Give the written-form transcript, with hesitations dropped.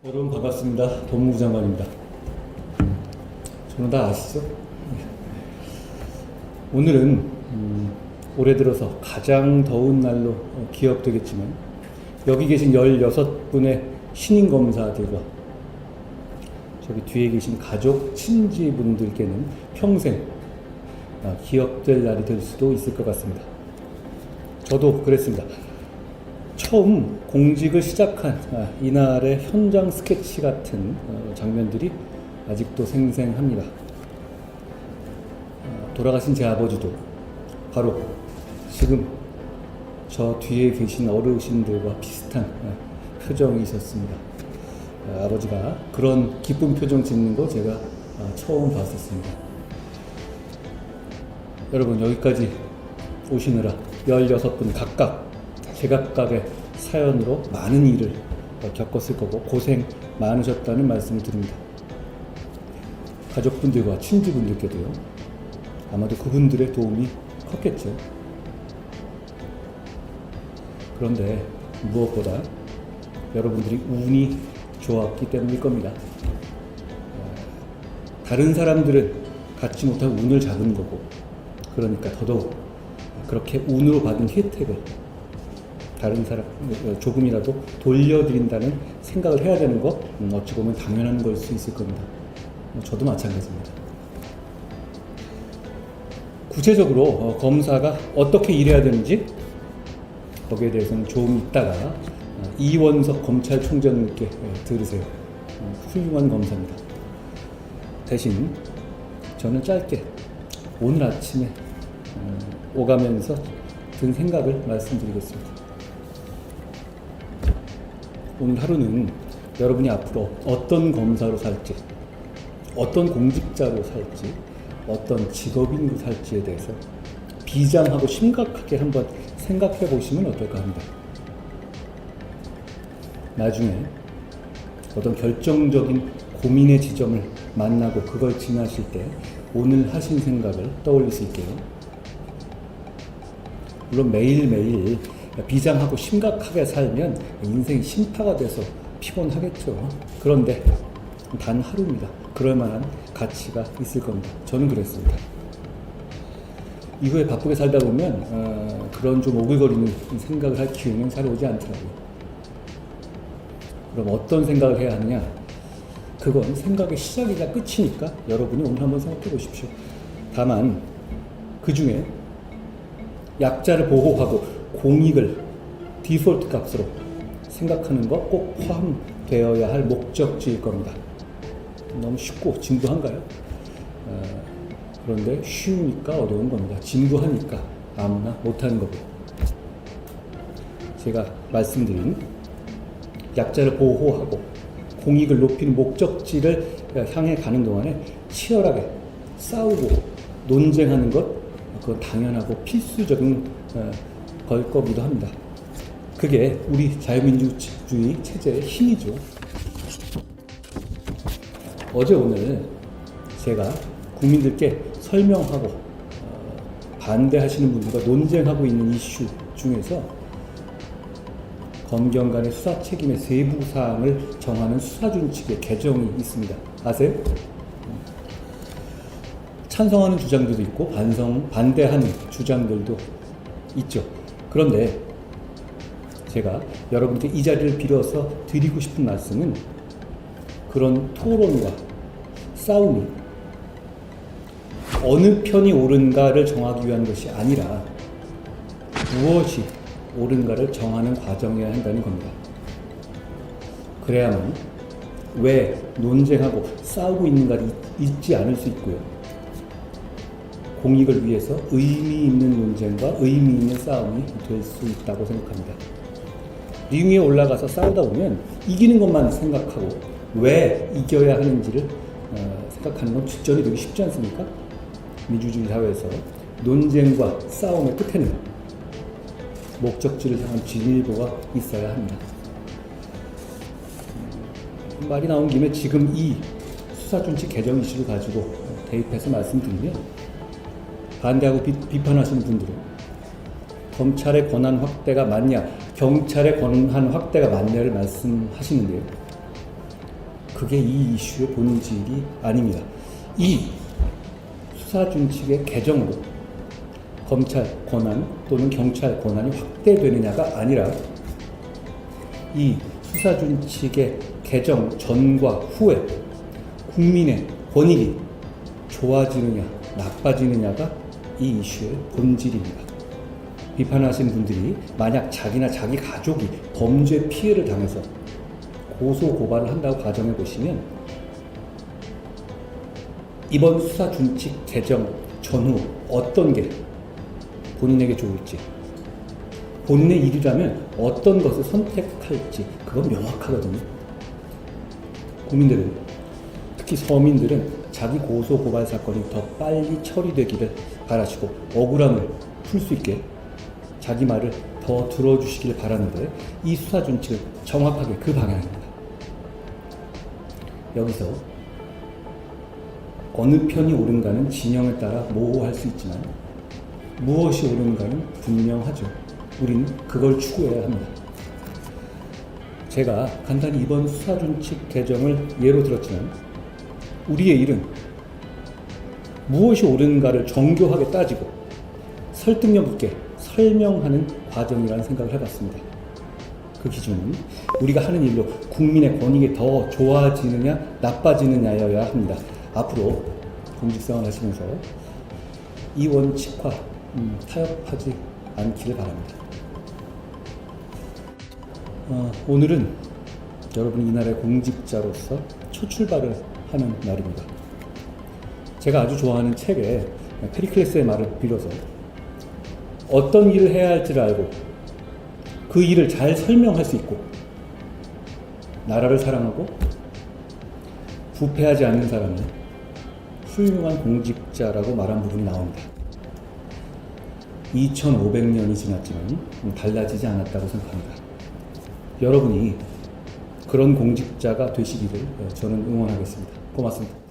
여러분 반갑습니다. 법무부 장관입니다. 저는 다 아시죠? 오늘은 올해 들어서 가장 더운 날로 기억되겠지만 여기 계신 16분의 신임 검사들과 저기 뒤에 계신 가족, 친지분들께는 평생 기억될 날이 될 수도 있을 것 같습니다. 저도 그랬습니다. 처음 공직을 시작한 이날의 현장 스케치 같은 장면들이 아직도 생생합니다. 돌아가신 제 아버지도 바로 지금 저 뒤에 계신 어르신들과 비슷한 표정이셨습니다. 아버지가 그런 기쁜 표정 짓는 거 제가 처음 봤었습니다. 여러분 여기까지 오시느라 16분 각각 제각각의 사연으로 많은 일을 겪었을 거고 고생 많으셨다는 말씀을 드립니다. 가족분들과 친지분들께도요. 아마도 그분들의 도움이 컸겠죠. 그런데 무엇보다 여러분들이 운이 좋았기 때문일 겁니다. 다른 사람들은 갖지 못한 운을 잡은 거고 그러니까 더더욱 그렇게 운으로 받은 혜택을 다른 사람 조금이라도 돌려드린다는 생각을 해야 되는 거 어찌 보면 당연한 걸 수 있을 겁니다. 저도 마찬가지입니다. 구체적으로 검사가 어떻게 일해야 되는지 거기에 대해서는 조금 있다가 이원석 검찰총장님께 들으세요. 훌륭한 검사입니다. 대신 저는 짧게 오늘 아침에 오가면서 든 생각을 말씀드리겠습니다. 오늘 하루는 여러분이 앞으로 어떤 검사로 살지, 어떤 공직자로 살지, 어떤 직업인으로 살지에 대해서 비장하고 심각하게 한번 생각해 보시면 어떨까 합니다. 나중에 어떤 결정적인 고민의 지점을 만나고 그걸 지나실 때 오늘 하신 생각을 떠올릴 수 있게요. 물론 매일매일 비장하고 심각하게 살면 인생이 심파가 돼서 피곤하겠죠. 그런데 단 하루입니다. 그럴 만한 가치가 있을 겁니다. 저는 그랬습니다. 이후에 바쁘게 살다 보면 그런 좀 오글거리는 생각을 할 기회는 잘 오지 않더라고요. 그럼 어떤 생각을 해야 하느냐? 그건 생각의 시작이자 끝이니까 여러분이 오늘 한번 생각해 보십시오. 다만 그 중에 약자를 보호하고 공익을 디폴트 값으로 생각하는 거 꼭 포함되어야 할 목적지일 겁니다. 너무 쉽고 진부한가요? 그런데 쉬우니까 어려운 겁니다. 진부하니까 아무나 못하는 거고요. 제가 말씀드린 약자를 보호하고 공익을 높이는 목적지를 향해 가는 동안에 치열하게 싸우고 논쟁하는 것 그건 당연하고 필수적인 걸 거기도 합니다. 그게 우리 자유민주주의 체제의 힘이죠. 어제 오늘 제가 국민들께 설명하고 반대하시는 분들과 논쟁하고 있는 이슈 중에서 검경 간의 수사 책임의 세부 사항을 정하는 수사준칙의 개정이 있습니다. 아세요? 찬성하는 주장들도 있고 반대하는 주장들도 있죠. 그런데 제가 여러분께 이 자리를 빌어서 드리고 싶은 말씀은 그런 토론과 싸움이 어느 편이 옳은가를 정하기 위한 것이 아니라 무엇이 옳은가를 정하는 과정이어야 한다는 겁니다. 그래야만 왜 논쟁하고 싸우고 있는가를 잊지 않을 수 있고요. 공익을 위해서 의미 있는 논쟁과 의미 있는 싸움이 될 수 있다고 생각합니다. 링 위에 올라가서 싸우다 보면 이기는 것만 생각하고 왜 이겨야 하는지를 생각하는 건 뒷전이 되기 쉽지 않습니까? 민주주의 사회에서 논쟁과 싸움의 끝에는 목적지를 향한 진일보가 있어야 합니다. 말이 나온 김에 지금 이 수사준칙 개정 이슈를 가지고 대입해서 말씀드리면 반대하고 비판하시는 분들은 검찰의 권한 확대가 맞냐, 경찰의 권한 확대가 맞냐를 말씀하시는데요. 그게 이 이슈의 본질이 아닙니다. 이 수사준칙의 개정으로 검찰 권한 또는 경찰 권한이 확대되느냐가 아니라 이 수사준칙의 개정 전과 후에 국민의 권익이 좋아지느냐 나빠지느냐가 이 이슈의 본질입니다. 비판하신 분들이 만약 자기나 자기 가족이 범죄 피해를 당해서 고소 고발을 한다고 가정해 보시면 이번 수사준칙 개정 전후 어떤 게 본인에게 좋을지, 본인의 일이라면 어떤 것을 선택할지 그건 명확하거든요. 국민들은, 특히 서민들은 자기 고소 고발 사건이 더 빨리 처리되기를 바라시고 억울함을 풀 수 있게 자기 말을 더 들어주시길 바라는데 이 수사준칙은 정확하게 그 방향입니다. 여기서 어느 편이 옳은가는 진영에 따라 모호할 수 있지만 무엇이 옳은가는 분명하죠. 우리는 그걸 추구해야 합니다. 제가 간단히 이번 수사준칙 개정을 예로 들었지만 우리의 일은 무엇이 옳은가를 정교하게 따지고 설득력 있게 설명하는 과정이라는 생각을 해봤습니다. 그 기준은 우리가 하는 일로 국민의 권익이 더 좋아지느냐 나빠지느냐여야 합니다. 앞으로 공직생활 하시면서 이 원칙과 타협하지 않기를 바랍니다. 오늘은 여러분이 이 나라의 공직자로서 첫 출발을 하는 날입니다. 제가 아주 좋아하는 책에 페리클레스의 말을 빌어서 어떤 일을 해야 할지를 알고 그 일을 잘 설명할 수 있고 나라를 사랑하고 부패하지 않는 사람이 훌륭한 공직자라고 말한 부분이 나옵니다. 2500년이 지났지만 달라지지 않았다고 생각합니다. 여러분이 그런 공직자가 되시기를 저는 응원하겠습니다. 고맙습니다.